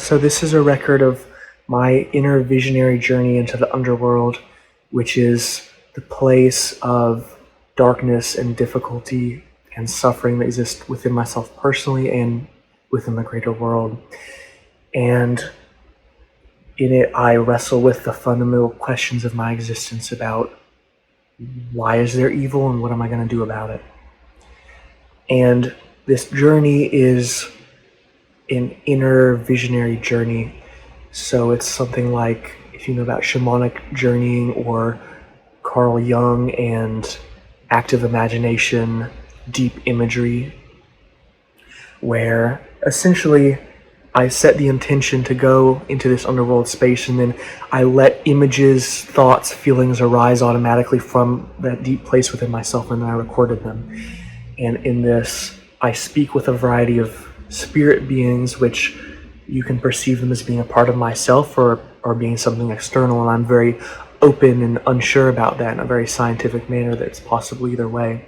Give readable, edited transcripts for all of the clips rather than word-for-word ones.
So this is a record of my inner visionary journey into the underworld, which is the place of darkness and difficulty and suffering that exists within myself personally and within the greater world. And in it, I wrestle with the fundamental questions of my existence about why is there evil and what am I going to do about it? And this journey is an inner visionary journey. So it's something like, if you know about shamanic journeying or Carl Jung and active imagination, deep imagery, where essentially I set the intention to go into this underworld space, and then I let images, thoughts, feelings arise automatically from that deep place within myself, and then I recorded them. And in this, I speak with a variety of spirit beings, which you can perceive them as being a part of myself or being something external, and I'm very open and unsure about that in a very scientific manner that it's possible either way.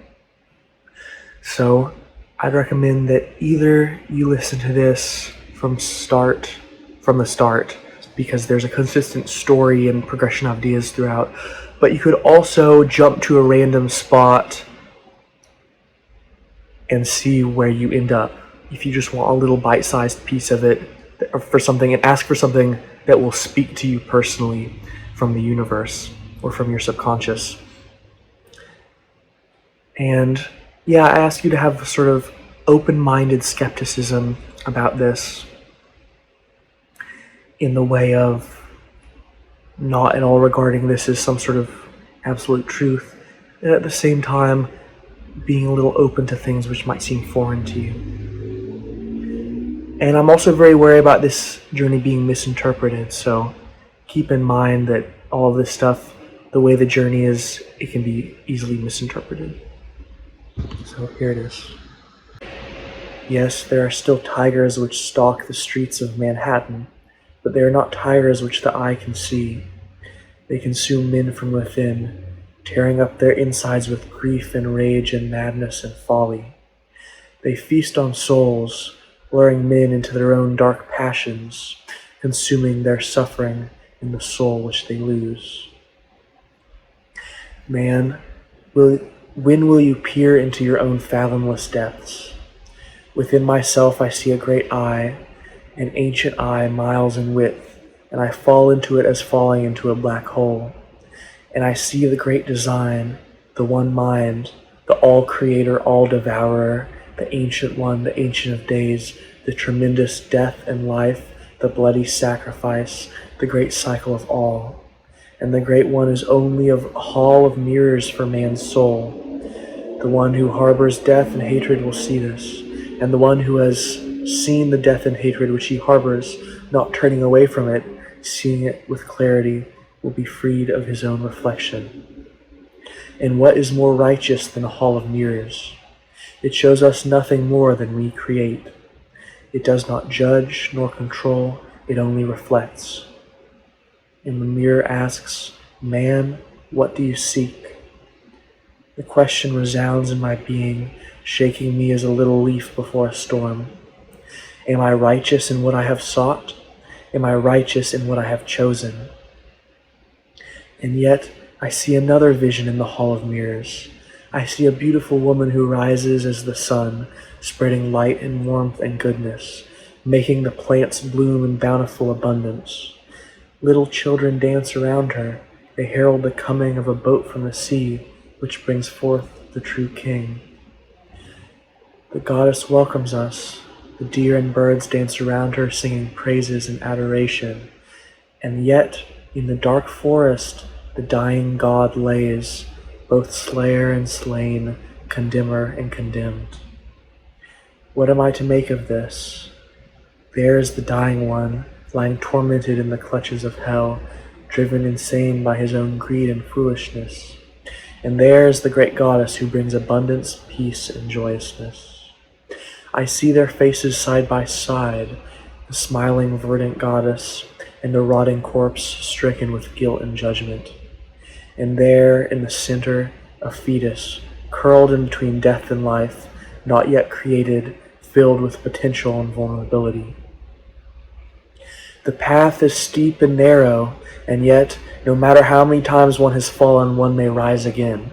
So I'd recommend that either you listen to this from the start, because there's a consistent story and progression of ideas throughout, but you could also jump to a random spot and see where you end up. If you just want a little bite-sized piece of it for something, and ask for something that will speak to you personally from the universe or from your subconscious. And yeah, I ask you to have sort of open-minded skepticism about this, in the way of not at all regarding this as some sort of absolute truth, and at the same time being a little open to things which might seem foreign to you. And I'm also very wary about this journey being misinterpreted, so keep in mind that all of this stuff, the way the journey is, it can be easily misinterpreted. So here it is. Yes, there are still tigers which stalk the streets of Manhattan, but they are not tigers which the eye can see. They consume men from within, tearing up their insides with grief and rage and madness and folly. They feast on souls, luring men into their own dark passions, consuming their suffering in the soul which they lose. Man, when will you peer into your own fathomless depths? Within myself I see a great eye, an ancient eye miles in width, and I fall into it as falling into a black hole. And I see the great design, the one mind, the all-creator, all-devourer, the ancient one, the ancient of days, the tremendous death and life, the bloody sacrifice, the great cycle of all. And the great one is only a hall of mirrors for man's soul. The one who harbors death and hatred will see this, and the one who has seen the death and hatred which he harbors, not turning away from it, seeing it with clarity, will be freed of his own reflection. And what is more righteous than a hall of mirrors? It shows us nothing more than we create. It does not judge nor control, it only reflects. And the mirror asks, "Man, what do you seek?" The question resounds in my being, shaking me as a little leaf before a storm. Am I righteous in what I have sought? Am I righteous in what I have chosen? And yet, I see another vision in the Hall of Mirrors. I see a beautiful woman who rises as the sun, spreading light and warmth and goodness, making the plants bloom in bountiful abundance. Little children dance around her. They herald the coming of a boat from the sea, which brings forth the true king. The goddess welcomes us. The deer and birds dance around her, singing praises and adoration. And yet, in the dark forest, the dying god lays, both slayer and slain, condemner and condemned. What am I to make of this? There is the dying one, lying tormented in the clutches of hell, driven insane by his own greed and foolishness. And there is the great goddess who brings abundance, peace, and joyousness. I see their faces side by side, the smiling verdant goddess and the rotting corpse stricken with guilt and judgment. And there, in the center, a fetus, curled in between death and life, not yet created, filled with potential and vulnerability. The path is steep and narrow, and yet, no matter how many times one has fallen, one may rise again.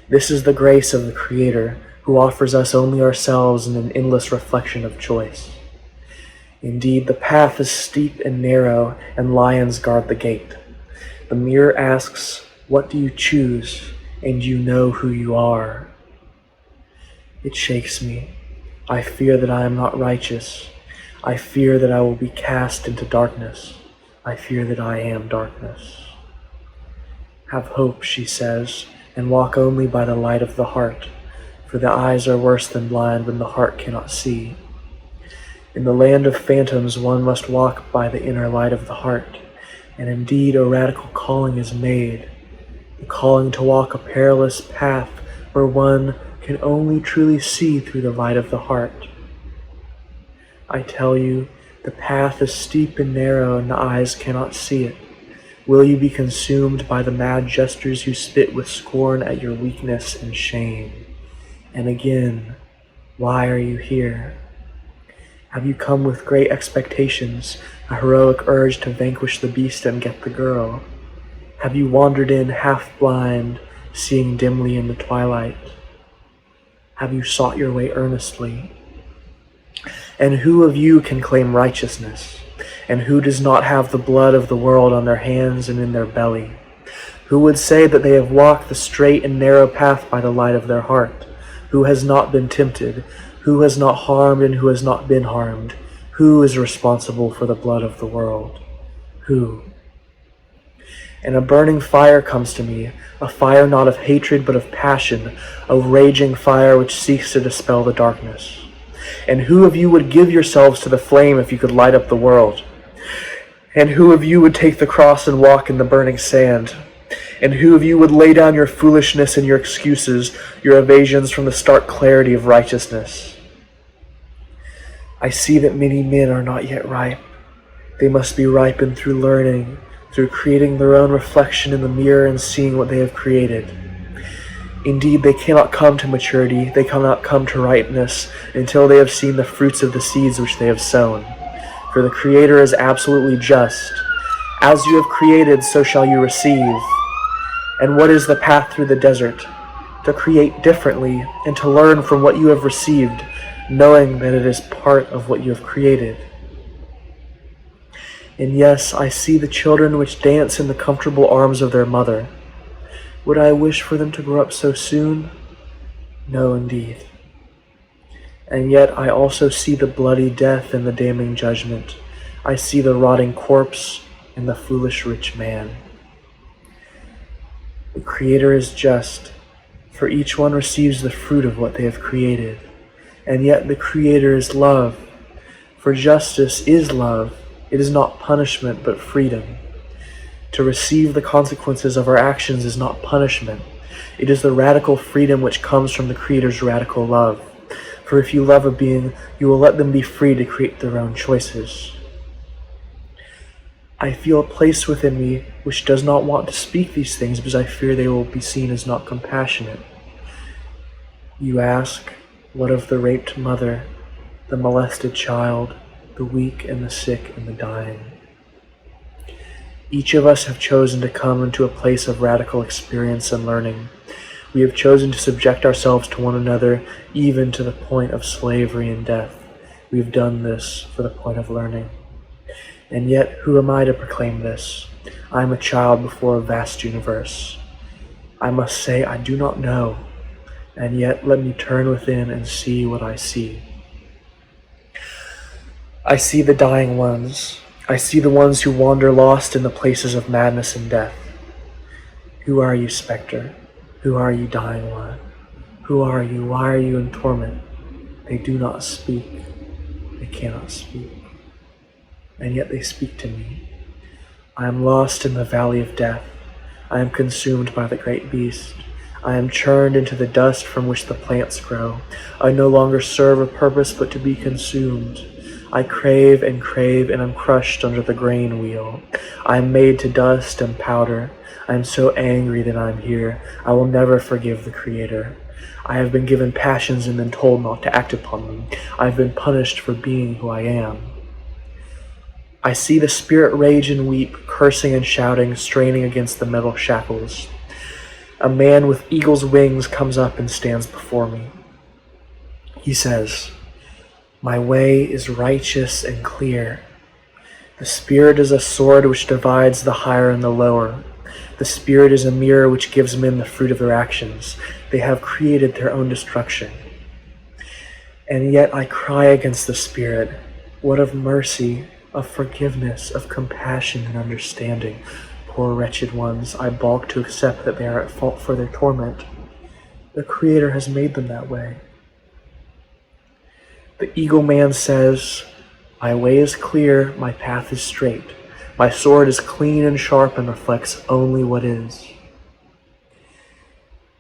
This is the grace of the Creator, who offers us only ourselves in an endless reflection of choice. Indeed, the path is steep and narrow, and lions guard the gate. The mirror asks, "What do you choose?" And you know who you are. It shakes me. I fear that I am not righteous. I fear that I will be cast into darkness. I fear that I am darkness. Have hope, she says, and walk only by the light of the heart, for the eyes are worse than blind when the heart cannot see. In the land of phantoms, one must walk by the inner light of the heart, and indeed a radical calling is made, the calling to walk a perilous path where one can only truly see through the light of the heart. I tell you, the path is steep and narrow, and the eyes cannot see it. Will you be consumed by the mad jesters who spit with scorn at your weakness and shame? And again, why are you here? Have you come with great expectations, a heroic urge to vanquish the beast and get the girl? Have you wandered in half blind, seeing dimly in the twilight? Have you sought your way earnestly? And who of you can claim righteousness? And who does not have the blood of the world on their hands and in their belly? Who would say that they have walked the straight and narrow path by the light of their heart? Who has not been tempted? Who has not harmed and who has not been harmed? Who is responsible for the blood of the world? Who? And a burning fire comes to me, a fire not of hatred but of passion, a raging fire which seeks to dispel the darkness. And who of you would give yourselves to the flame if you could light up the world? And who of you would take the cross and walk in the burning sand? And who of you would lay down your foolishness and your excuses, your evasions from the stark clarity of righteousness? I see that many men are not yet ripe. They must be ripened through learning, through creating their own reflection in the mirror and seeing what they have created. Indeed, they cannot come to maturity, they cannot come to ripeness until they have seen the fruits of the seeds which they have sown. For the Creator is absolutely just. As you have created, so shall you receive. And what is the path through the desert? To create differently and to learn from what you have received, knowing that it is part of what you have created. And yes, I see the children which dance in the comfortable arms of their mother. Would I wish for them to grow up so soon? No, indeed. And yet I also see the bloody death and the damning judgment. I see the rotting corpse and the foolish rich man. The Creator is just, for each one receives the fruit of what they have created. And yet the Creator is love, for justice is love. It is not punishment, but freedom. To receive the consequences of our actions is not punishment. It is the radical freedom which comes from the Creator's radical love. For if you love a being, you will let them be free to create their own choices. I feel a place within me which does not want to speak these things because I fear they will be seen as not compassionate. You ask, what of the raped mother, the molested child, the weak and the sick and the dying? Each of us have chosen to come into a place of radical experience and learning. We have chosen to subject ourselves to one another, even to the point of slavery and death. We have done this for the point of learning. And yet, who am I to proclaim this? I am a child before a vast universe. I must say I do not know, and yet let me turn within and see what I see. I see the dying ones. I see the ones who wander lost in the places of madness and death. Who are you, specter? Who are you, dying one? Who are you? Why are you in torment? They do not speak. They cannot speak. And yet they speak to me. I am lost in the valley of death. I am consumed by the great beast. I am churned into the dust from which the plants grow. I no longer serve a purpose but to be consumed. I crave and am crushed under the grain wheel. I am made to dust and powder. I am so angry that I am here. I will never forgive the Creator. I have been given passions and been told not to act upon them. I have been punished for being who I am. I see the spirit rage and weep, cursing and shouting, straining against the metal shackles. A man with eagle's wings comes up and stands before me. He says, "My way is righteous and clear. The spirit is a sword which divides the higher and the lower. The spirit is a mirror which gives men the fruit of their actions. They have created their own destruction. And yet I cry against the spirit. What of mercy, of forgiveness, of compassion and understanding? Poor wretched ones, I balk to accept that they are at fault for their torment. The Creator has made them that way." The Eagle Man says, "My way is clear, my path is straight. My sword is clean and sharp and reflects only what is."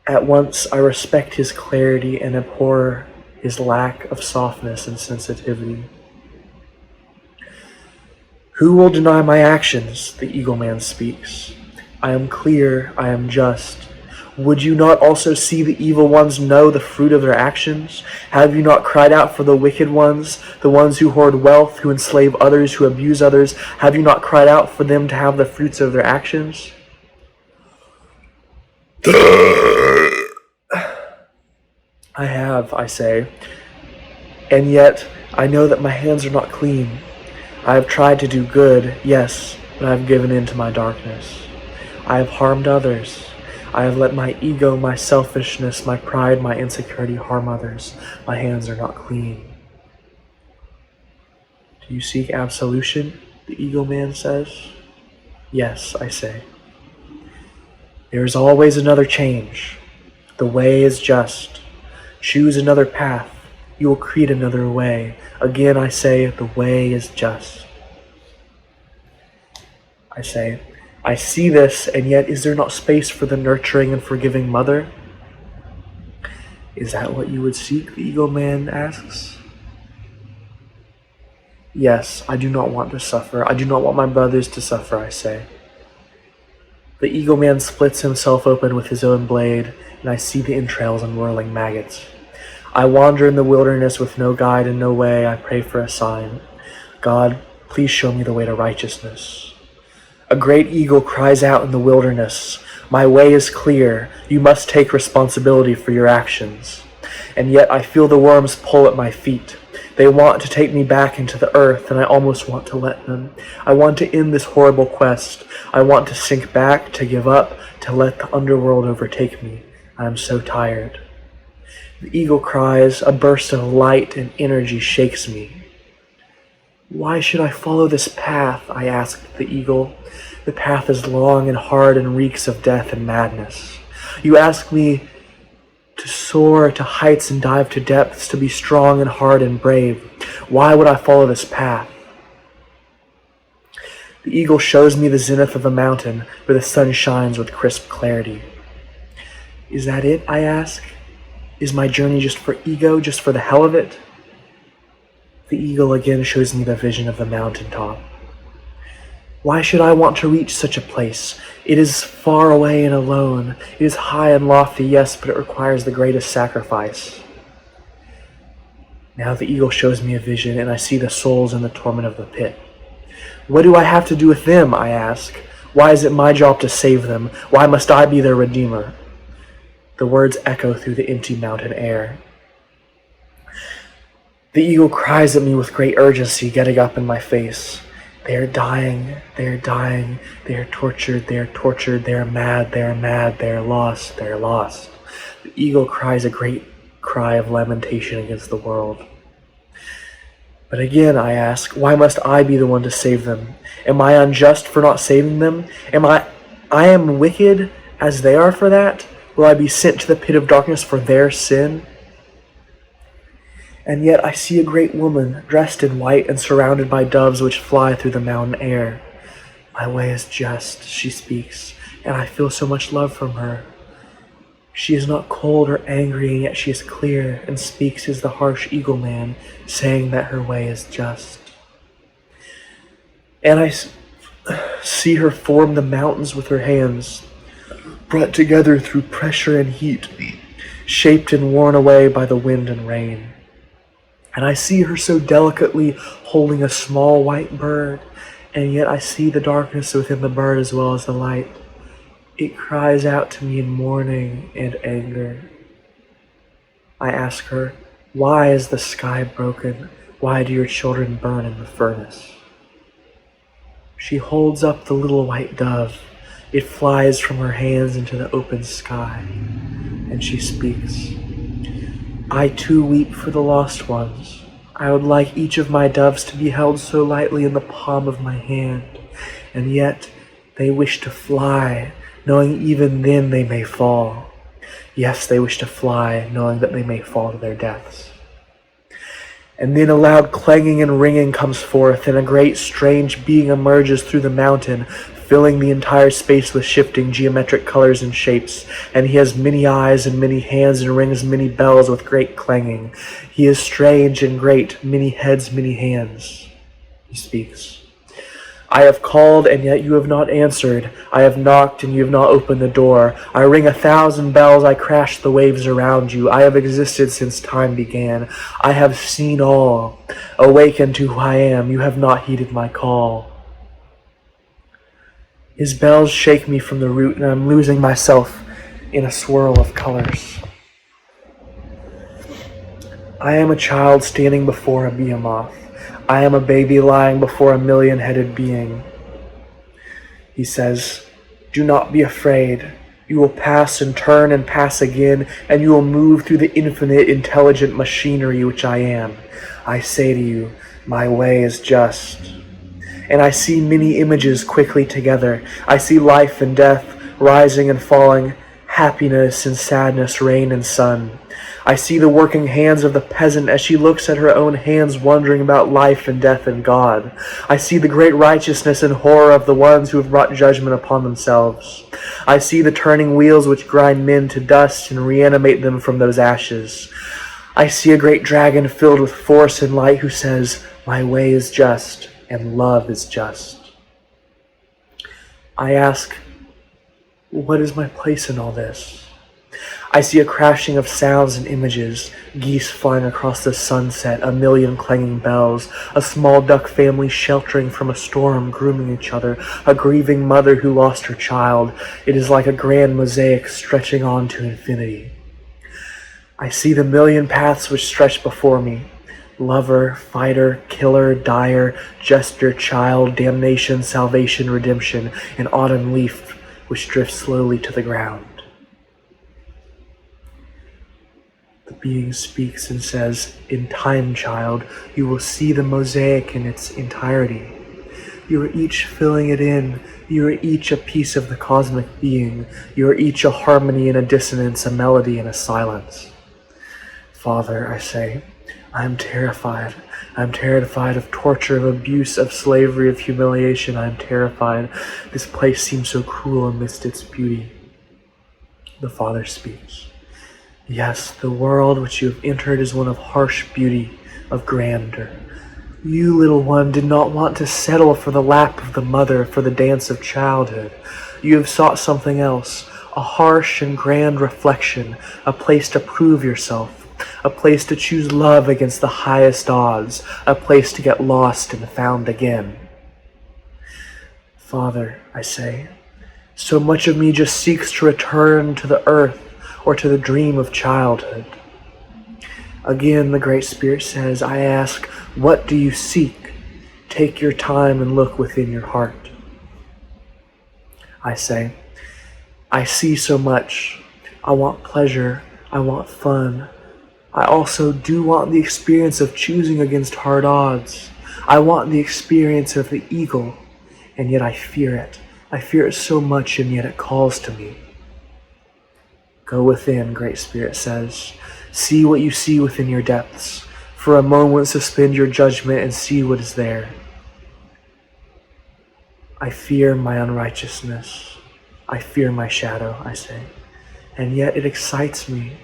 At once I respect his clarity and abhor his lack of softness and sensitivity. "Who will deny my actions?" the Eagle Man speaks. "I am clear, I am just. Would you not also see the evil ones know the fruit of their actions? Have you not cried out for the wicked ones, the ones who hoard wealth, who enslave others, who abuse others? Have you not cried out for them to have the fruits of their actions?" "I have," I say, "and yet I know that my hands are not clean. I have tried to do good, yes, but I have given in to my darkness. I have harmed others. I have let my ego, my selfishness, my pride, my insecurity harm others. My hands are not clean." "Do you seek absolution?" the Eagle Man says. "Yes," I say. "There is always another change. The way is just. Choose another path. You will create another way. Again I say, the way is just." I say, "I see this, and yet is there not space for the nurturing and forgiving mother?" "Is that what you would seek?" the Eagle Man asks. "Yes, I do not want to suffer. I do not want my brothers to suffer," I say. The Eagle Man splits himself open with his own blade, and I see the entrails and whirling maggots. I wander in the wilderness with no guide and no way. I pray for a sign. "God, please show me the way to righteousness." A great eagle cries out in the wilderness, "My way is clear. You must take responsibility for your actions." And yet I feel the worms pull at my feet. They want to take me back into the earth, and I almost want to let them. I want to end this horrible quest. I want to sink back, to give up, to let the underworld overtake me. I am so tired. The eagle cries, a burst of light and energy shakes me. "Why should I follow this path?" I asked the eagle. "The path is long and hard and reeks of death and madness. You ask me to soar to heights and dive to depths, to be strong and hard and brave. Why would I follow this path?" The eagle shows me the zenith of a mountain where the sun shines with crisp clarity. "Is that it?" I ask. "Is my journey just for ego, just for the hell of it?" The eagle again shows me the vision of the mountaintop. "Why should I want to reach such a place? It is far away and alone. It is high and lofty, yes, but it requires the greatest sacrifice." Now the eagle shows me a vision, and I see the souls in the torment of the pit. "What do I have to do with them?" I ask. "Why is it my job to save them? Why must I be their redeemer?" The words echo through the empty mountain air. The eagle cries at me with great urgency, getting up in my face. "They are dying, they are dying, they are tortured, they are tortured, they are mad, they are mad, they are lost, they are lost." The eagle cries a great cry of lamentation against the world. But again I ask, why must I be the one to save them? Am I unjust for not saving them? I am wicked as they are for that? Will I be sent to the pit of darkness for their sin? And yet I see a great woman, dressed in white and surrounded by doves which fly through the mountain air. "My way is just," she speaks, and I feel so much love from her. She is not cold or angry, and yet she is clear and speaks as the harsh eagle man, saying that her way is just. And I see her form the mountains with her hands, brought together through pressure and heat, shaped and worn away by the wind and rain. And I see her so delicately holding a small white bird, and yet I see the darkness within the bird as well as the light. It cries out to me in mourning and anger. I ask her, why is the sky broken? Why do your children burn in the furnace? She holds up the little white dove. It flies from her hands into the open sky, and she speaks. I too weep for the lost ones. I would like each of my doves to be held so lightly in the palm of my hand, and yet they wish to fly, knowing even then they may fall. Yes, they wish to fly, knowing that they may fall to their deaths. And then a loud clanging and ringing comes forth, and a great strange being emerges through the mountain, filling the entire space with shifting geometric colors and shapes. And he has many eyes and many hands and rings many bells with great clanging. He is strange and great, many heads, many hands. He speaks. I have called, and yet you have not answered. I have knocked, and you have not opened the door. I ring 1,000 bells, I crash the waves around you. I have existed since time began. I have seen all. Awaken to who I am. You have not heeded my call. His bells shake me from the root, and I'm losing myself in a swirl of colors. I am a child standing before a behemoth. I am a baby lying before a million-headed being. He says, do not be afraid. You will pass and turn and pass again, and you will move through the infinite intelligent machinery which I am. I say to you, my way is just. And I see many images quickly together. I see life and death, rising and falling, happiness and sadness, rain and sun. I see the working hands of the peasant as she looks at her own hands, wondering about life and death and God. I see the great righteousness and horror of the ones who have brought judgment upon themselves. I see the turning wheels which grind men to dust and reanimate them from those ashes. I see a great dragon filled with force and light who says, my way is just and love is just. I ask, what is my place in all this? I see a crashing of sounds and images, geese flying across the sunset, a million clanging bells, a small duck family sheltering from a storm, grooming each other, a grieving mother who lost her child. It is like a grand mosaic stretching on to infinity. I see the million paths which stretch before me. Lover, fighter, killer, dyer, jester, child, damnation, salvation, redemption, an autumn leaf which drifts slowly to the ground. The being speaks and says, in time, child, you will see the mosaic in its entirety. You are each filling it in. You are each a piece of the cosmic being. You are each a harmony and a dissonance, a melody and a silence. Father, I say, I am terrified. I am terrified of torture, of abuse, of slavery, of humiliation. I am terrified. This place seems so cruel amidst its beauty. The Father speaks. Yes, the world which you have entered is one of harsh beauty, of grandeur. You, little one, did not want to settle for the lap of the mother, for the dance of childhood. You have sought something else, a harsh and grand reflection, a place to prove yourself, a place to choose love against the highest odds, a place to get lost and found again. Father, I say, so much of me just seeks to return to the earth, or to the dream of childhood. Again, the Great Spirit says, I ask, what do you seek? Take your time and look within your heart. I say, I see so much. I want pleasure. I want fun. I also do want the experience of choosing against hard odds. I want the experience of the eagle, and yet I fear it. I fear it so much, and yet it calls to me. Go within, Great Spirit says. See what you see within your depths. For a moment suspend your judgment and see what is there. I fear my unrighteousness. I fear my shadow, I say. And yet it excites me.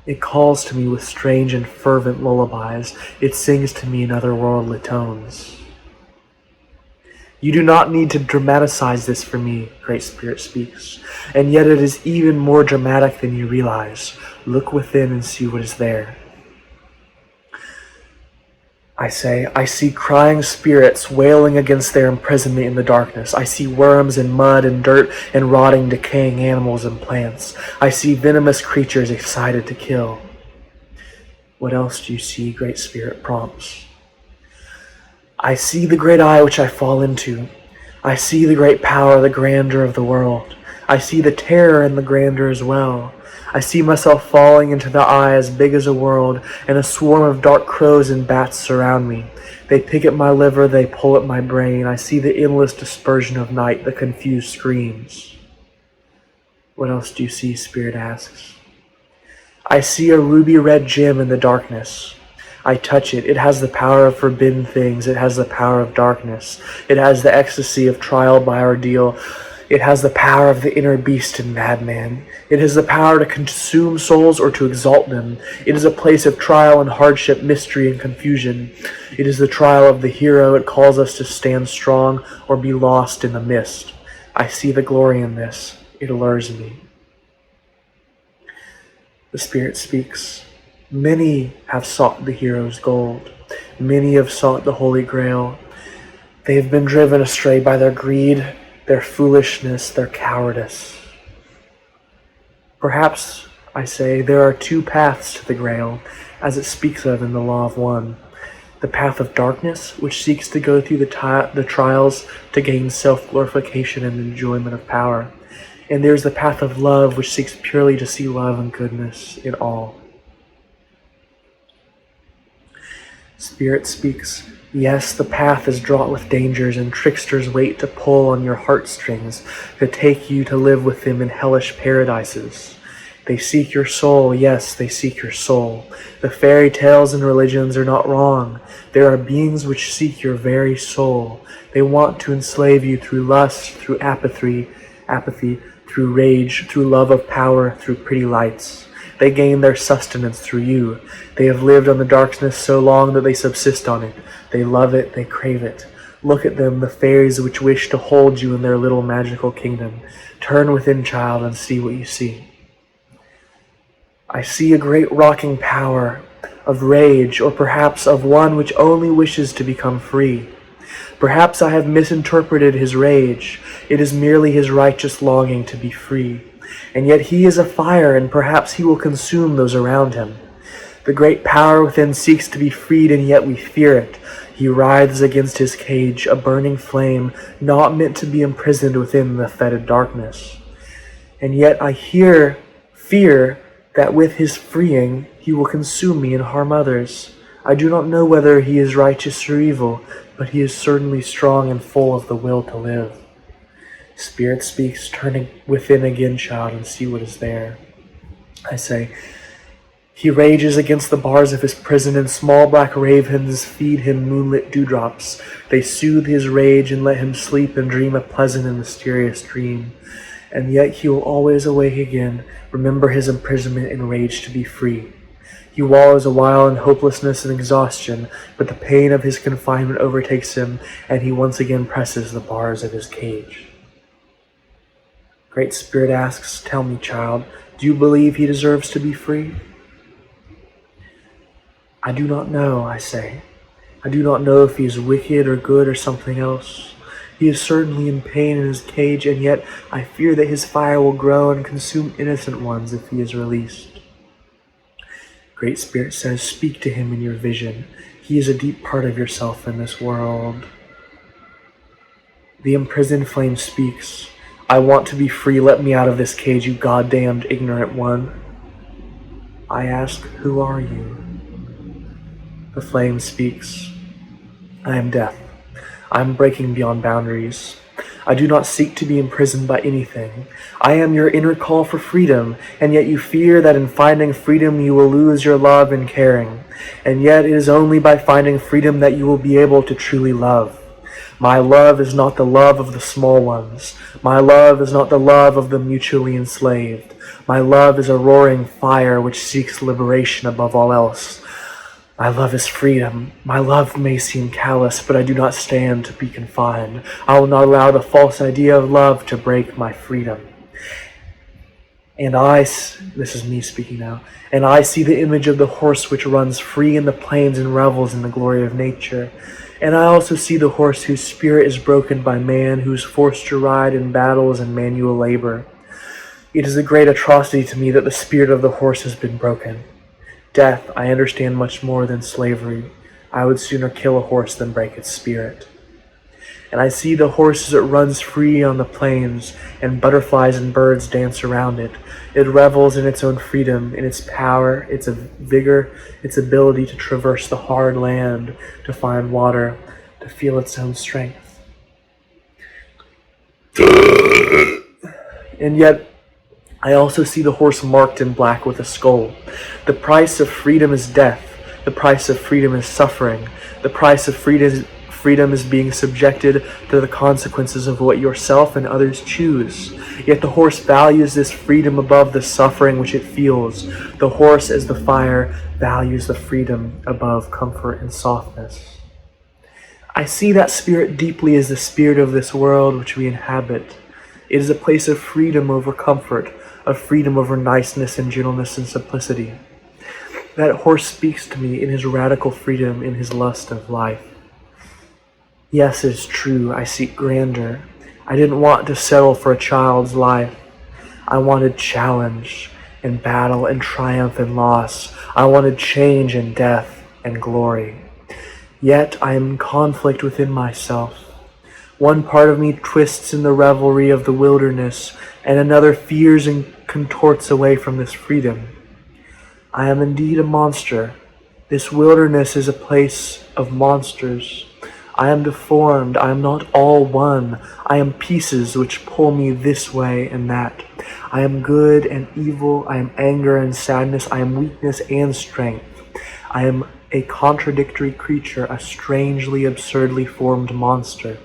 It calls to me with strange and fervent lullabies. It sings to me in otherworldly tones. You do not need to dramatize this for me, Great Spirit speaks, and yet it is even more dramatic than you realize. Look within and see what is there. I say, I see crying spirits wailing against their imprisonment in the darkness. I see worms and mud and dirt and rotting, decaying animals and plants. I see venomous creatures excited to kill. What else do you see? Great Spirit prompts. I see the great eye which I fall into. I see the great power, the grandeur of the world. I see the terror and the grandeur as well. I see myself falling into the eye as big as a world, and a swarm of dark crows and bats surround me. They pick at my liver, they pull at my brain. I see the endless dispersion of night, the confused screams. What else do you see? Spirit asks. I see a ruby red gem in the darkness. I touch it. It has the power of forbidden things. It has the power of darkness. It has the ecstasy of trial by ordeal. It has the power of the inner beast and madman. It has the power to consume souls or to exalt them. It is a place of trial and hardship, mystery and confusion. It is the trial of the hero. It calls us to stand strong or be lost in the mist. I see the glory in this. It allures me. The Spirit speaks. Many have sought the hero's gold. Many have sought the Holy Grail. They have been driven astray by their greed, their foolishness, their cowardice. Perhaps, I say, there are two paths to the Grail, as it speaks of in the Law of One. The path of darkness, which seeks to go through the trials to gain self-glorification and enjoyment of power. And there's the path of love, which seeks purely to see love and goodness in all. Spirit speaks. Yes, the path is draught with dangers, and tricksters wait to pull on your heartstrings, to take you to live with them in hellish paradises. They seek your soul, yes, they seek your soul. The fairy tales and religions are not wrong. There are beings which seek your very soul. They want to enslave you through lust, through apathy, through rage, through love of power, through pretty lights. They gain their sustenance through you. They have lived on the darkness so long that they subsist on it. They love it, they crave it. Look at them, the fairies which wish to hold you in their little magical kingdom. Turn within, child, and see what you see. I see a great rocking power of rage, or perhaps of one which only wishes to become free. Perhaps I have misinterpreted his rage. It is merely his righteous longing to be free. And yet he is a fire, and perhaps he will consume those around him. The great power within seeks to be freed, and yet we fear it. He writhes against his cage, a burning flame, not meant to be imprisoned within the fetid darkness. And yet I fear that with his freeing, he will consume me and harm others. I do not know whether he is righteous or evil, but he is certainly strong and full of the will to live. Spirit speaks, turning within again, child, and see what is there. I say, he rages against the bars of his prison, and small black ravens feed him moonlit dewdrops. They soothe his rage and let him sleep and dream a pleasant and mysterious dream. And yet he will always awake again, remember his imprisonment and rage to be free. He wallows a while in hopelessness and exhaustion, but the pain of his confinement overtakes him, and he once again presses the bars of his cage. Great Spirit asks, tell me, child, do you believe he deserves to be free? I do not know, I say. I do not know if he is wicked or good or something else. He is certainly in pain in his cage, and yet I fear that his fire will grow and consume innocent ones if he is released. Great Spirit says, speak to him in your vision. He is a deep part of yourself in this world. The imprisoned flame speaks. I want to be free. Let me out of this cage, you goddamned ignorant one. I ask, who are you? The flame speaks. I am death. I am breaking beyond boundaries. I do not seek to be imprisoned by anything. I am your inner call for freedom, and yet you fear that in finding freedom you will lose your love and caring. And yet it is only by finding freedom that you will be able to truly love. My love is not the love of the small ones. My love is not the love of the mutually enslaved. My love is a roaring fire which seeks liberation above all else. My love is freedom. My love may seem callous, but I do not stand to be confined. I will not allow the false idea of love to break my freedom. This is me speaking now, and I see the image of the horse which runs free in the plains and revels in the glory of nature. And I also see the horse whose spirit is broken by man, who is forced to ride in battles and manual labor. It is a great atrocity to me that the spirit of the horse has been broken. Death, I understand much more than slavery. I would sooner kill a horse than break its spirit. And I see the horse as it runs free on the plains, and butterflies and birds dance around it. It revels in its own freedom, in its power, its vigor, its ability to traverse the hard land, to find water, to feel its own strength. And yet, I also see the horse marked in black with a skull. The price of freedom is death. The price of freedom is suffering. The price of freedom is being subjected to the consequences of what yourself and others choose. Yet the horse values this freedom above the suffering which it feels. The horse, as the fire, values the freedom above comfort and softness. I see that spirit deeply as the spirit of this world which we inhabit. It is a place of freedom over comfort, of freedom over niceness and gentleness and simplicity. That horse speaks to me in his radical freedom, in his lust of life. Yes, it is true, I seek grandeur. I didn't want to settle for a child's life. I wanted challenge and battle and triumph and loss. I wanted change and death and glory. Yet I am in conflict within myself. One part of me twists in the revelry of the wilderness, and another fears and contorts away from this freedom. I am indeed a monster. This wilderness is a place of monsters. I am deformed. I am not all one. I am pieces which pull me this way and that. I am good and evil. I am anger and sadness. I am weakness and strength. I am a contradictory creature, a strangely, absurdly formed monster.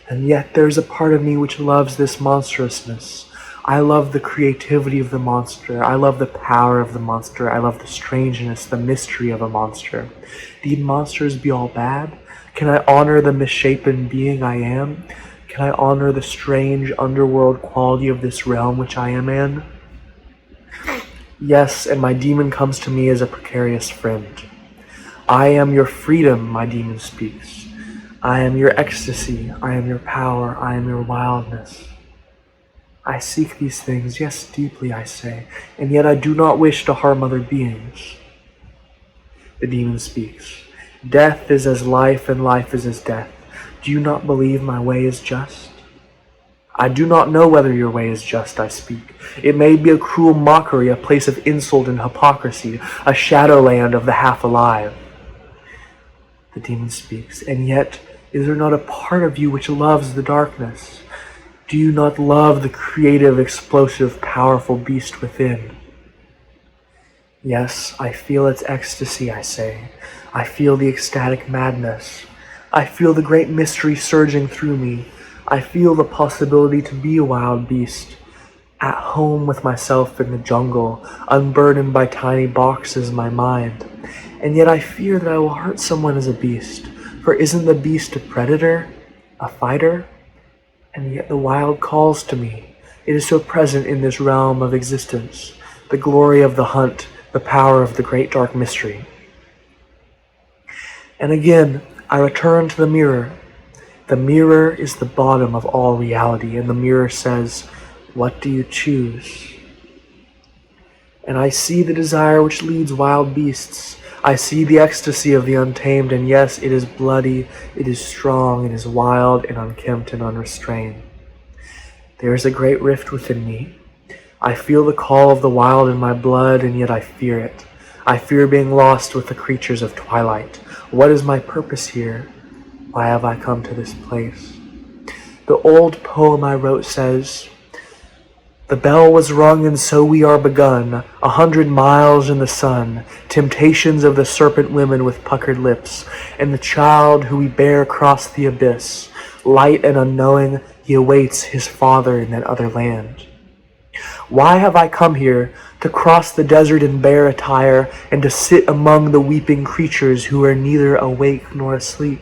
And yet there is a part of me which loves this monstrousness. I love the creativity of the monster. I love the power of the monster. I love the strangeness, the mystery of a monster. Need monsters be all bad? Can I honor the misshapen being I am? Can I honor the strange underworld quality of this realm which I am in? Yes, and my demon comes to me as a precarious friend. I am your freedom, my demon speaks. I am your ecstasy. I am your power. I am your wildness. I seek these things, yes, deeply, I say, and yet I do not wish to harm other beings. The demon speaks. Death is as life, and life is as death. Do you not believe my way is just? I do not know whether your way is just, I speak. It may be a cruel mockery, a place of insult and hypocrisy, a shadowland of the half-alive. The demon speaks. And yet, is there not a part of you which loves the darkness? Do you not love the creative, explosive, powerful beast within? Yes, I feel its ecstasy, I say. I feel the ecstatic madness. I feel the great mystery surging through me. I feel the possibility to be a wild beast, at home with myself in the jungle, unburdened by tiny boxes in my mind. And yet I fear that I will hurt someone as a beast, for isn't the beast a predator, a fighter? And yet the wild calls to me. It is so present in this realm of existence, the glory of the hunt, the power of the great dark mystery. And again, I return to the mirror. The mirror is the bottom of all reality, and the mirror says, what do you choose? And I see the desire which leads wild beasts. I see the ecstasy of the untamed, and yes, it is bloody, it is strong, it is wild and unkempt and unrestrained. There is a great rift within me. I feel the call of the wild in my blood, and yet I fear it. I fear being lost with the creatures of twilight. What is my purpose here? Why have I come to this place? The old poem I wrote says, the bell was rung and so we are begun, 100 miles in the sun, temptations of the serpent women with puckered lips, and the child who we bear across the abyss, light and unknowing, he awaits his father in that other land. Why have I come here? To cross the desert in bare attire, and to sit among the weeping creatures who are neither awake nor asleep.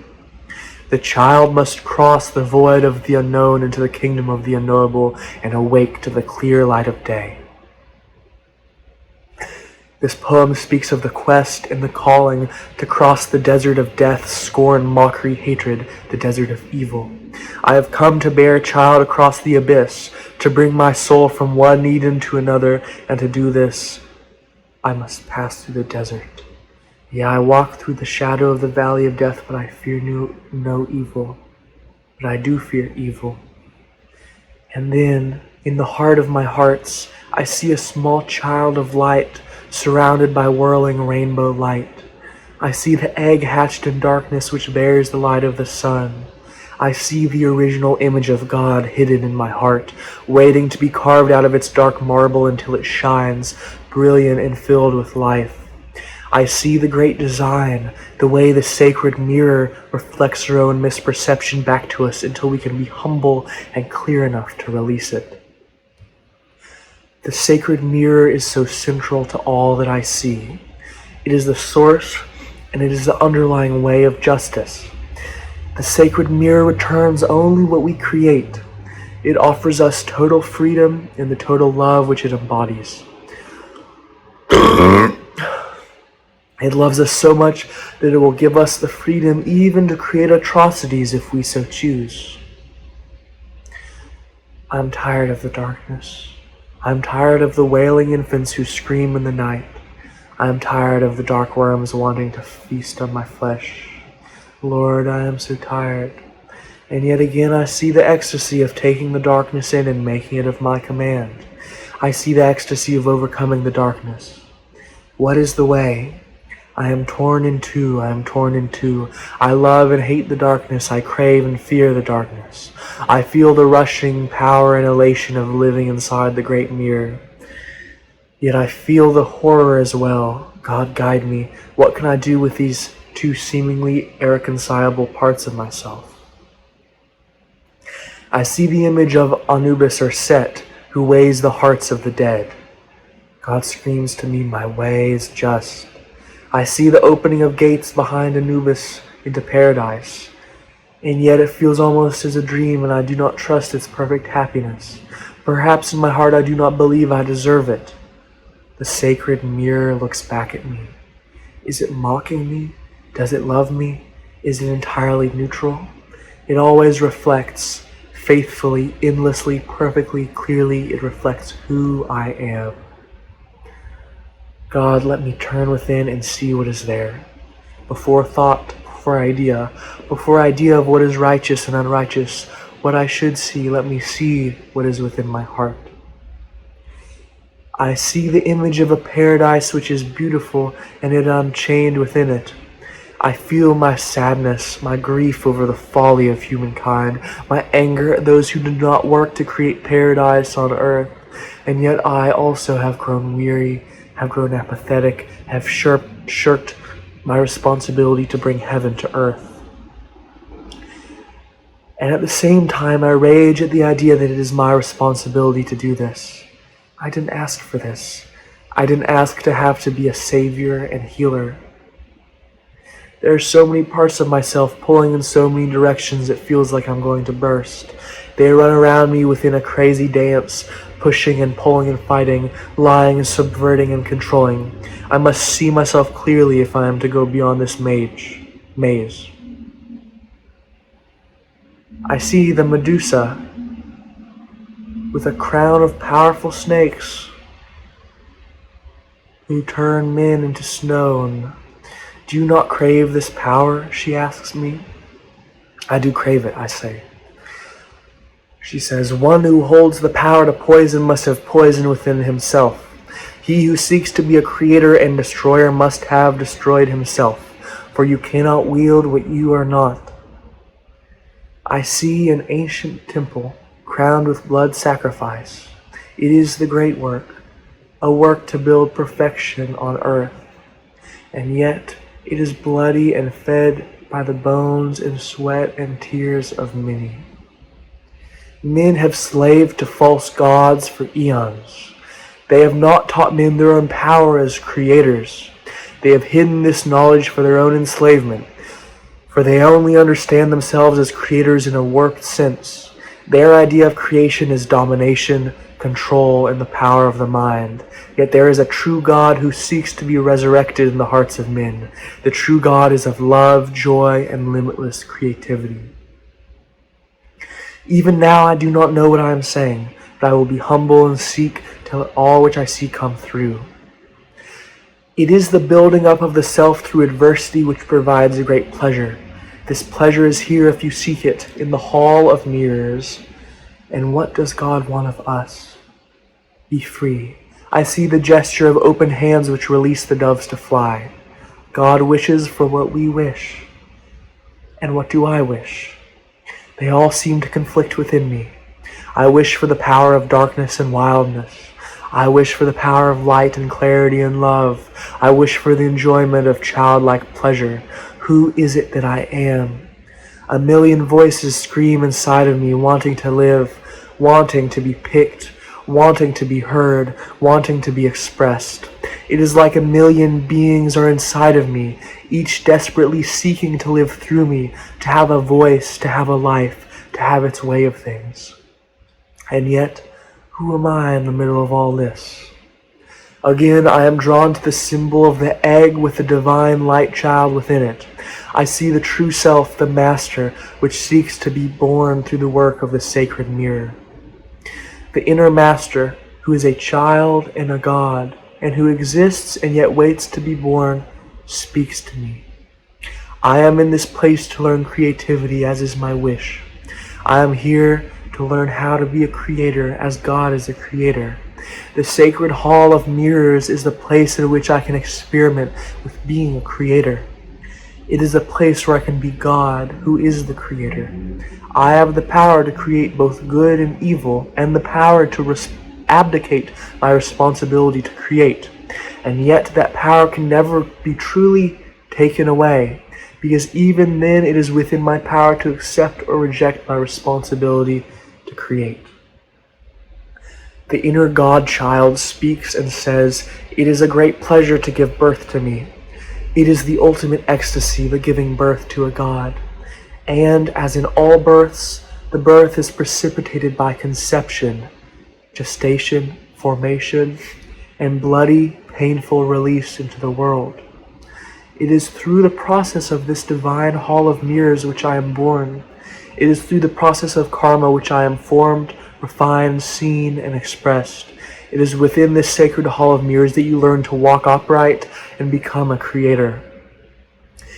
The child must cross the void of the unknown into the kingdom of the unknowable, and awake to the clear light of day. This poem speaks of the quest and the calling to cross the desert of death, scorn, mockery, hatred, the desert of evil. I have come to bear a child across the abyss, to bring my soul from one Eden to another, and to do this, I must pass through the desert. Yeah, I walk through the shadow of the valley of death, but I fear no evil. But I do fear evil. And then, in the heart of my hearts, I see a small child of light, surrounded by whirling rainbow light. I see the egg hatched in darkness which bears the light of the sun. I see the original image of God hidden in my heart, waiting to be carved out of its dark marble until it shines, brilliant and filled with life. I see the great design, the way the sacred mirror reflects our own misperception back to us until we can be humble and clear enough to release it. The sacred mirror is so central to all that I see. It is the source and it is the underlying way of justice. The sacred mirror returns only what we create. It offers us total freedom and the total love which it embodies. It loves us so much that it will give us the freedom even to create atrocities if we so choose. I'm tired of the darkness. I'm tired of the wailing infants who scream in the night. I'm tired of the dark worms wanting to feast on my flesh. Lord, I am so tired. And yet again I see the ecstasy of taking the darkness in and making it of my command. I see the ecstasy of overcoming the darkness. What is the way? I am torn in two, I am torn in two. I love and hate the darkness, I crave and fear the darkness. I feel the rushing power and elation of living inside the great mirror. Yet I feel the horror as well. God guide me. What can I do with these two seemingly irreconcilable parts of myself? I see the image of Anubis or Set, who weighs the hearts of the dead. God screams to me, my way is just. I see the opening of gates behind Anubis into paradise, and yet it feels almost as a dream, and I do not trust its perfect happiness. Perhaps in my heart I do not believe I deserve it. The sacred mirror looks back at me. Is it mocking me? Does it love me? Is it entirely neutral? It always reflects, faithfully, endlessly, perfectly, clearly, it reflects who I am. God, let me turn within and see what is there. Before thought, before idea of what is righteous and unrighteous, what I should see, let me see what is within my heart. I see the image of a paradise which is beautiful, and yet I'm chained within it. I feel my sadness, my grief over the folly of humankind, my anger at those who did not work to create paradise on earth, and yet I also have grown weary, have grown apathetic, have shirked my responsibility to bring heaven to earth. And at the same time, I rage at the idea that it is my responsibility to do this. I didn't ask for this. I didn't ask to have to be a savior and healer. There are so many parts of myself pulling in so many directions it feels like I'm going to burst. They run around me within a crazy dance, pushing and pulling and fighting, lying and subverting and controlling. I must see myself clearly if I am to go beyond this maze. I see the Medusa with a crown of powerful snakes who turn men into snow. And do you not crave this power? She asks me. I do crave it, I say. She says, one who holds the power to poison must have poison within himself. He who seeks to be a creator and destroyer must have destroyed himself, for you cannot wield what you are not. I see an ancient temple crowned with blood sacrifice. It is the great work, a work to build perfection on earth, and yet it is bloody and fed by the bones and sweat and tears of many. Men have slaved to false gods for eons. They have not taught men their own power as creators. They have hidden this knowledge for their own enslavement, for they only understand themselves as creators in a warped sense. Their idea of creation is domination, control, and the power of the mind. Yet there is a true God who seeks to be resurrected in the hearts of men. The true God is of love, joy, and limitless creativity. Even now I do not know what I am saying, but I will be humble and seek till all which I see come through. It is the building up of the self through adversity which provides a great pleasure. This pleasure is here if you seek it, in the hall of mirrors. And what does God want of us? Be free. I see the gesture of open hands which release the doves to fly. God wishes for what we wish. And what do I wish? They all seem to conflict within me. I wish for the power of darkness and wildness. I wish for the power of light and clarity and love. I wish for the enjoyment of childlike pleasure. Who is it that I am? A million voices scream inside of me, wanting to live, wanting to be picked, wanting to be heard, wanting to be expressed. It is like a million beings are inside of me, each desperately seeking to live through me, to have a voice, to have a life, to have its way of things. And yet, who am I in the middle of all this? Again, I am drawn to the symbol of the egg with the divine light child within it. I see the true self, the master, which seeks to be born through the work of the sacred mirror. The inner master, who is a child and a god, and who exists and yet waits to be born, speaks to me. I am in this place to learn creativity, as is my wish. I am here to learn how to be a creator, as God is a creator. The sacred hall of mirrors is the place in which I can experiment with being a creator. It is a place where I can be God, who is the creator. I have the power to create both good and evil, and the power to abdicate my responsibility to create. And yet that power can never be truly taken away, because even then it is within my power to accept or reject my responsibility to create. The inner God child speaks and says, "It is a great pleasure to give birth to me. It is the ultimate ecstasy, the giving birth to a God. And as in all births, the birth is precipitated by conception, gestation, formation, and bloody, painful release into the world. It is through the process of this divine hall of mirrors which I am born. It is through the process of karma which I am formed, refined, seen, and expressed. It is within this sacred hall of mirrors that you learn to walk upright and become a creator.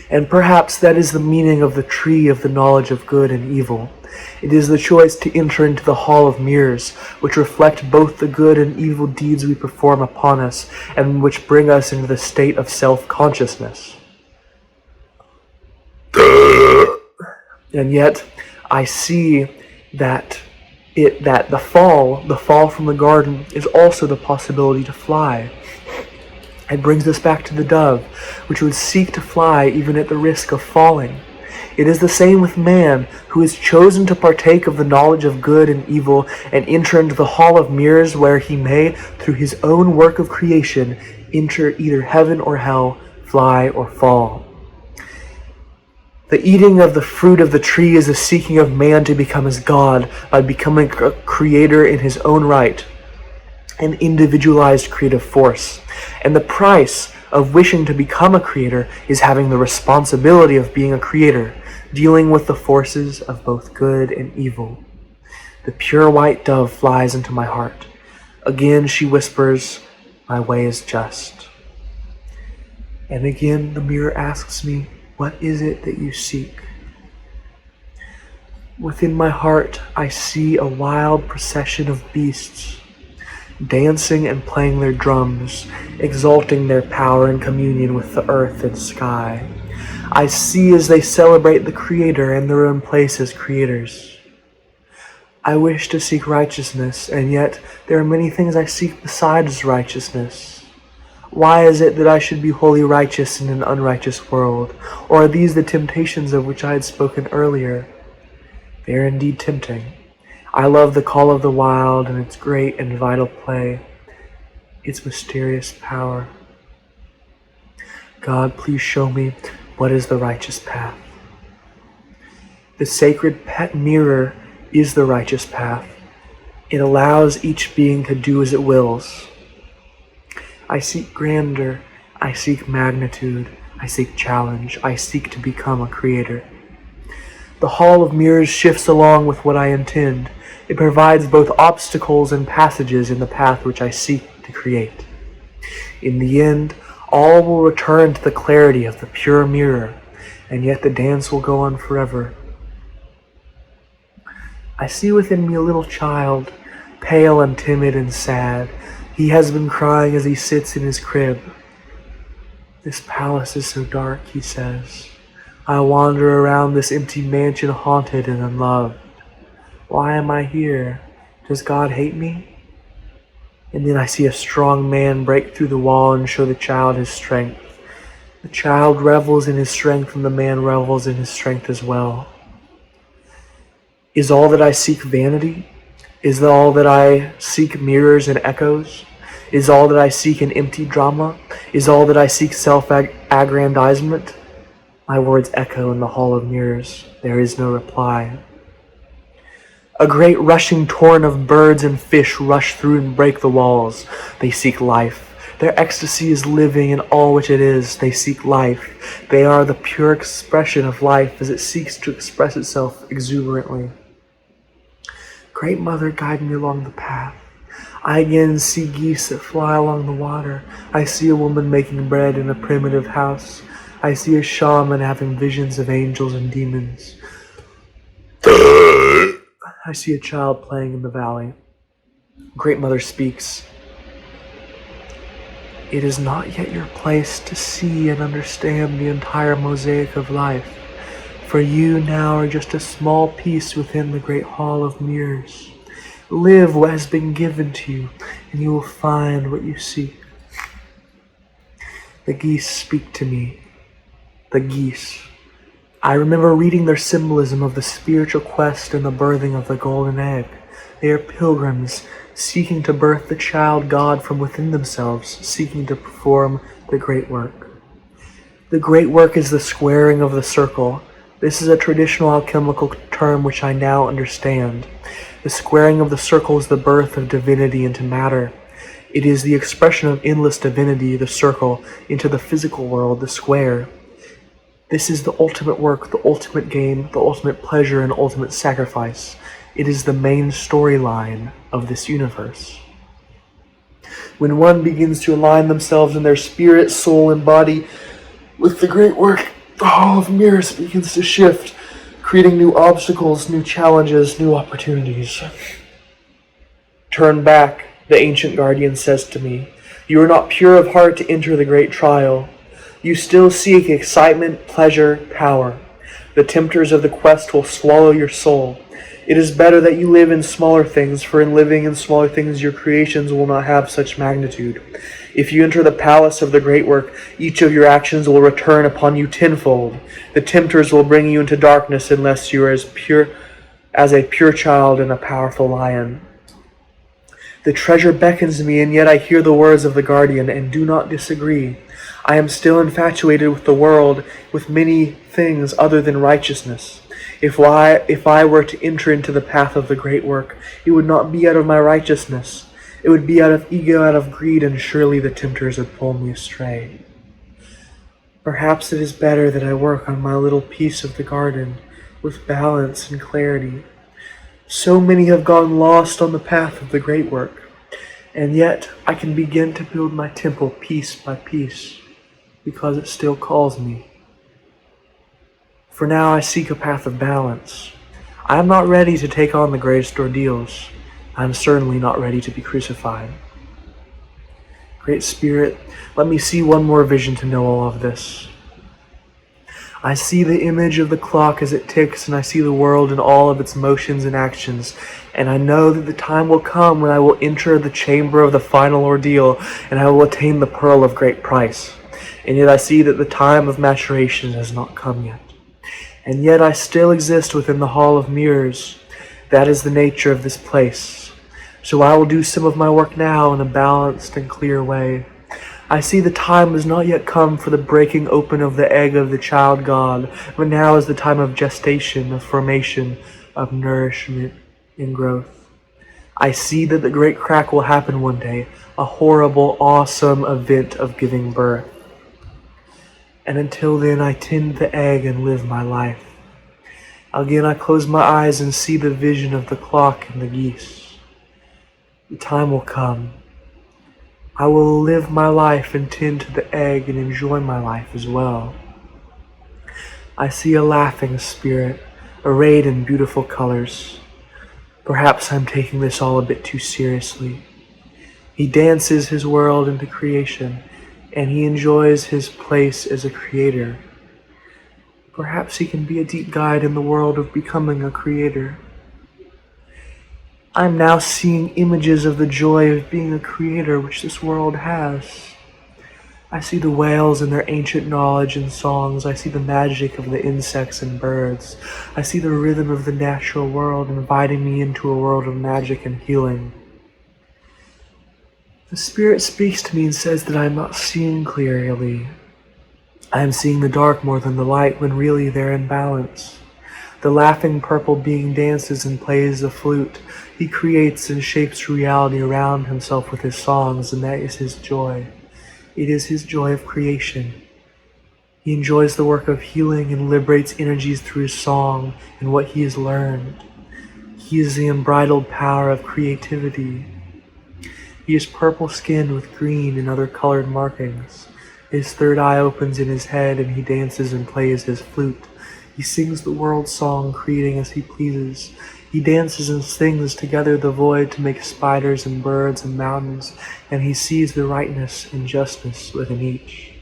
And perhaps that is the meaning of the tree of the knowledge of good and evil. It is the choice to enter into the hall of mirrors, which reflect both the good and evil deeds we perform upon us, and which bring us into the state of self-consciousness. And yet, I see that the fall from the garden is also the possibility to fly. It brings us back to the dove, which would seek to fly even at the risk of falling. It is the same with man, who has chosen to partake of the knowledge of good and evil and enter into the hall of mirrors, where he may, through his own work of creation, enter either heaven or hell, fly or fall. The eating of the fruit of the tree is the seeking of man to become as God by becoming a creator in his own right, an individualized creative force. And the price of wishing to become a creator is having the responsibility of being a creator, dealing with the forces of both good and evil. The pure white dove flies into my heart. Again she whispers, "My way is just." And again the mirror asks me, "What is it that you seek?" Within my heart, I see a wild procession of beasts, dancing and playing their drums, exalting their power in communion with the earth and sky. I see as they celebrate the Creator in their own place as creators. I wish to seek righteousness, and yet there are many things I seek besides righteousness. Why is it that I should be wholly righteous in an unrighteous world? Or are these the temptations of which I had spoken earlier? They are indeed tempting. I love the call of the wild and its great and vital play, its mysterious power. God, please show me what is the righteous path. The sacred pet mirror is the righteous path. It allows each being to do as it wills. I seek grandeur, I seek magnitude, I seek challenge, I seek to become a creator. The Hall of Mirrors shifts along with what I intend. It provides both obstacles and passages in the path which I seek to create. In the end, all will return to the clarity of the pure mirror, and yet the dance will go on forever. I see within me a little child, pale and timid and sad. He has been crying as he sits in his crib. This palace is so dark, he says. I wander around this empty mansion haunted and unloved. Why am I here? Does God hate me? And then I see a strong man break through the wall and show the child his strength. The child revels in his strength and the man revels in his strength as well. Is all that I seek vanity? Is all that I seek mirrors and echoes? Is all that I seek an empty drama? Is all that I seek self-aggrandizement? My words echo in the hall of mirrors. There is no reply. A great rushing torrent of birds and fish rush through and break the walls. They seek life. Their ecstasy is living in all which it is. They seek life. They are the pure expression of life as it seeks to express itself exuberantly. Great Mother, guide me along the path. I again see geese that fly along the water. I see a woman making bread in a primitive house. I see a shaman having visions of angels and demons. I see a child playing in the valley. Great Mother speaks. It is not yet your place to see and understand the entire mosaic of life, for you now are just a small piece within the great hall of mirrors. Live what has been given to you, and you will find what you seek. The geese speak to me. The geese. I remember reading their symbolism of the spiritual quest and the birthing of the golden egg. They are pilgrims, seeking to birth the child God from within themselves, seeking to perform the great work. The great work is the squaring of the circle. This is a traditional alchemical term which I now understand. The squaring of the circle is the birth of divinity into matter. It is the expression of endless divinity, the circle, into the physical world, the square. This is the ultimate work, the ultimate game, the ultimate pleasure, and ultimate sacrifice. It is the main storyline of this universe. When one begins to align themselves in their spirit, soul, and body with the great work, the Hall of Mirrors begins to shift, creating new obstacles, new challenges, new opportunities. Turn back, the ancient guardian says to me. You are not pure of heart to enter the great trial. You still seek excitement, pleasure, power. The tempters of the quest will swallow your soul. It is better that you live in smaller things, for in living in smaller things your creations will not have such magnitude. If you enter the palace of the great work, each of your actions will return upon you tenfold. The tempters will bring you into darkness unless you are as pure as a pure child and a powerful lion. The treasure beckons me, and yet I hear the words of the guardian and do not disagree. I am still infatuated with the world, with many things other than righteousness. If I were to enter into the path of the great work, it would not be out of my righteousness. It would be out of ego, out of greed, and surely the tempters would pull me astray. Perhaps it is better that I work on my little piece of the garden with balance and clarity. So many have gone lost on the path of the great work, and yet I can begin to build my temple piece by piece, because it still calls me. For now I seek a path of balance. I am not ready to take on the greatest ordeals. I am certainly not ready to be crucified. Great Spirit, let me see one more vision to know all of this. I see the image of the clock as it ticks, and I see the world in all of its motions and actions, and I know that the time will come when I will enter the chamber of the final ordeal, and I will attain the pearl of great price. And yet I see that the time of maturation has not come yet. And yet I still exist within the Hall of Mirrors. That is the nature of this place. So I will do some of my work now in a balanced and clear way. I see the time has not yet come for the breaking open of the egg of the child God, but now is the time of gestation, of formation, of nourishment, in growth. I see that the great crack will happen one day, a horrible, awesome event of giving birth. And until then, I tend the egg and live my life. Again, I close my eyes and see the vision of the clock and the geese. The time will come. I will live my life and tend to the egg and enjoy my life as well. I see a laughing spirit, arrayed in beautiful colors. Perhaps I'm taking this all a bit too seriously. He dances his world into creation, and he enjoys his place as a creator. Perhaps he can be a deep guide in the world of becoming a creator. I'm now seeing images of the joy of being a creator which this world has. I see the whales and their ancient knowledge and songs. I see the magic of the insects and birds. I see the rhythm of the natural world inviting me into a world of magic and healing. The spirit speaks to me and says that I am not seeing clearly. I am seeing the dark more than the light when really they're in balance. The laughing purple being dances and plays the flute. He creates and shapes reality around himself with his songs, and that is his joy. It is his joy of creation. He enjoys the work of healing and liberates energies through his song and what he has learned. He is the unbridled power of creativity. He is purple-skinned with green and other colored markings. His third eye opens in his head and he dances and plays his flute. He sings the world song, creating as he pleases. He dances and sings together the void to make spiders and birds and mountains, and he sees the rightness and justness within each.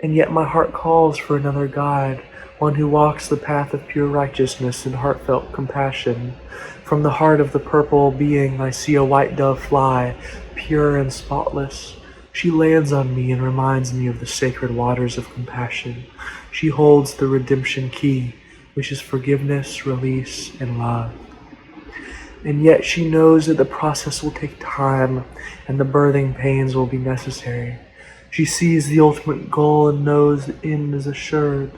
And yet my heart calls for another guide, one who walks the path of pure righteousness and heartfelt compassion. From the heart of the purple being I see a white dove fly, pure and spotless. She lands on me and reminds me of the sacred waters of compassion. She holds the redemption key, which is forgiveness, release, and love. And yet she knows that the process will take time and the birthing pains will be necessary. She sees the ultimate goal and knows the end is assured.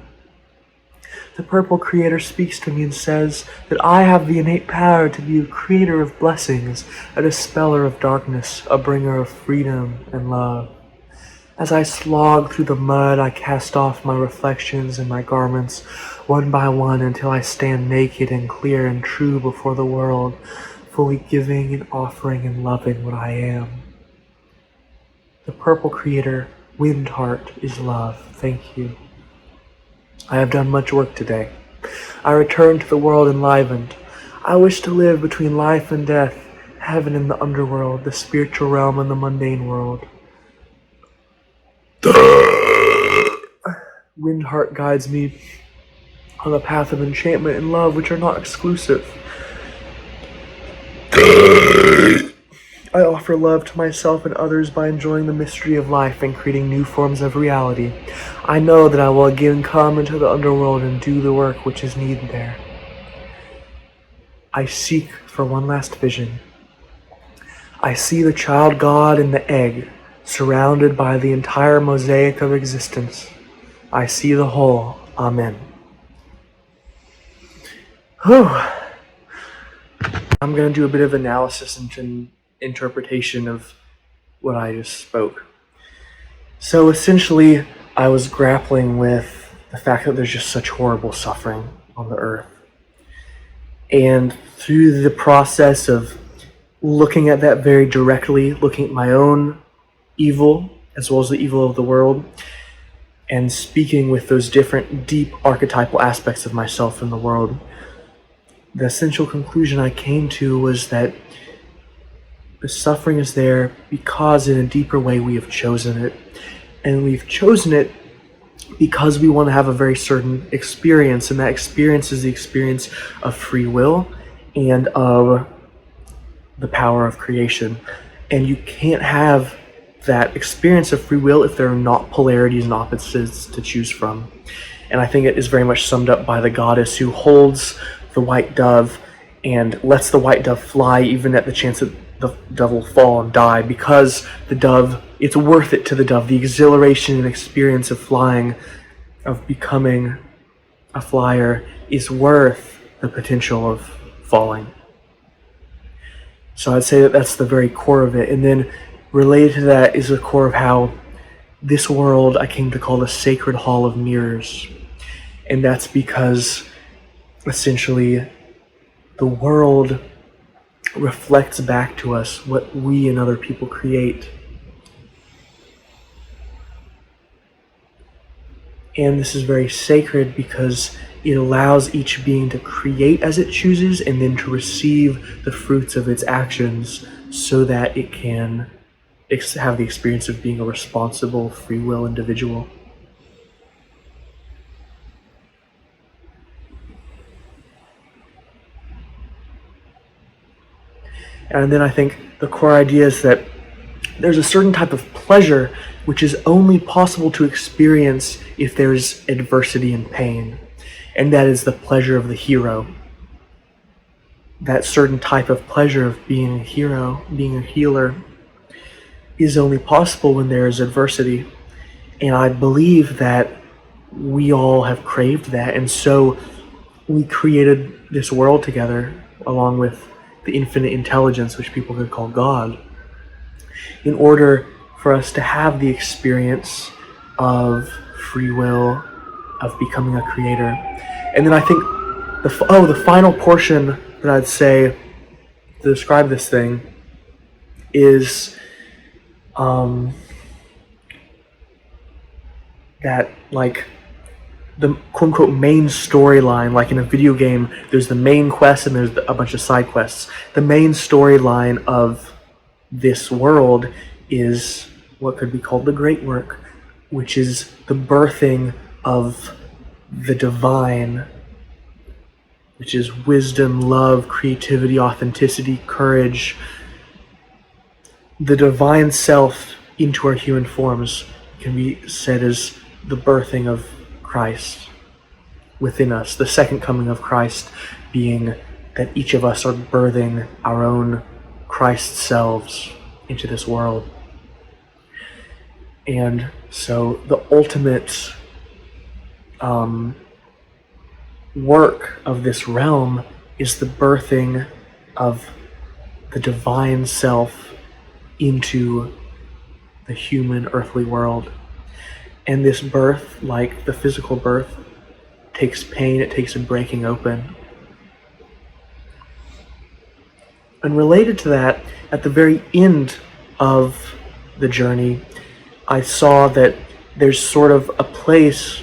The purple creator speaks to me and says that I have the innate power to be a creator of blessings, a dispeller of darkness, a bringer of freedom and love. As I slog through the mud, I cast off my reflections and my garments, one by one, until I stand naked and clear and true before the world, fully giving and offering and loving what I am. The purple creator, wind heart, is love. Thank you. I have done much work today. I return to the world enlivened. I wish to live between life and death, heaven and the underworld, the spiritual realm and the mundane world. Wind heart guides me on a path of enchantment and love which are not exclusive. I offer love to myself and others by enjoying the mystery of life and creating new forms of reality. I know that I will again come into the underworld and do the work which is needed there. I seek for one last vision. I see the child God in the egg, surrounded by the entire mosaic of existence. I see the whole. Amen. Whew. I'm going to do a bit of analysis and interpretation of what I just spoke. So essentially, I was grappling with the fact that there's just such horrible suffering on the earth. And through the process of looking at that very directly, looking at my own evil as well as the evil of the world, and speaking with those different deep archetypal aspects of myself in the world, the essential conclusion I came to was that the suffering is there because in a deeper way we have chosen it. And we've chosen it because we want to have a very certain experience, and that experience is the experience of free will and of the power of creation. And you can't have that experience of free will if there are not polarities and opposites to choose from. And I think it is very much summed up by the goddess who holds the white dove and lets the white dove fly even at the chance that the dove will fall and die, because the dove, it's worth it to the dove. The exhilaration and experience of flying, of becoming a flyer, is worth the potential of falling. So I'd say that that's the very core of it. And then related to that is the core of how this world I came to call the sacred hall of mirrors. And that's because essentially the world reflects back to us what we and other people create. And this is very sacred because it allows each being to create as it chooses and then to receive the fruits of its actions so that it can have the experience of being a responsible, free will individual. And then I think the core idea is that there's a certain type of pleasure which is only possible to experience if there's adversity and pain. And that is the pleasure of the hero. That certain type of pleasure of being a hero, being a healer, is only possible when there is adversity. And I believe that we all have craved that. And so we created this world together, along with the infinite intelligence, which people could call God, in order for us to have the experience of free will, of becoming a creator. And then I think the final portion that I'd say to describe this thing is that, like, the quote-unquote main storyline, like in a video game, there's the main quest and there's a bunch of side quests. The main storyline of this world is what could be called the great work, which is the birthing of the divine, which is wisdom, love, creativity, authenticity, courage, the divine self into our human forms can be said as the birthing of Christ within us, the second coming of Christ being that each of us are birthing our own Christ selves into this world. And so the ultimate work of this realm is the birthing of the divine self into the human earthly world. And this birth, like the physical birth, takes pain, it takes a breaking open. And related to that, at the very end of the journey, I saw that there's sort of a place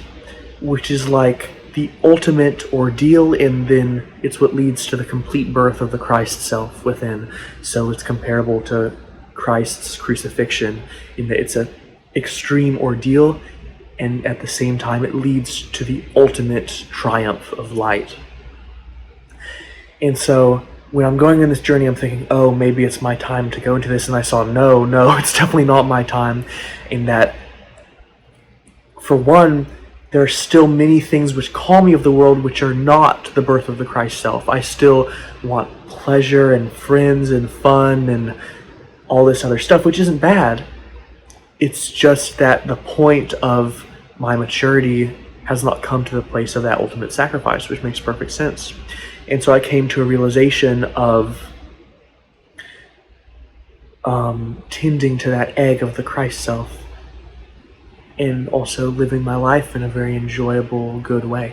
which is like the ultimate ordeal, and then it's what leads to the complete birth of the Christ self within. So it's comparable to Christ's crucifixion in that it's an extreme ordeal, and at the same time it leads to the ultimate triumph of light. And so when I'm going on this journey, I'm thinking, oh, maybe it's my time to go into this, and I saw, no, it's definitely not my time, in that, for one, there are still many things which call me of the world which are not the birth of the Christ self. I still want pleasure and friends and fun and all this other stuff, which isn't bad. It's just that the point of my maturity has not come to the place of that ultimate sacrifice, which makes perfect sense. And so I came to a realization of tending to that egg of the Christ self and also living my life in a very enjoyable, good way.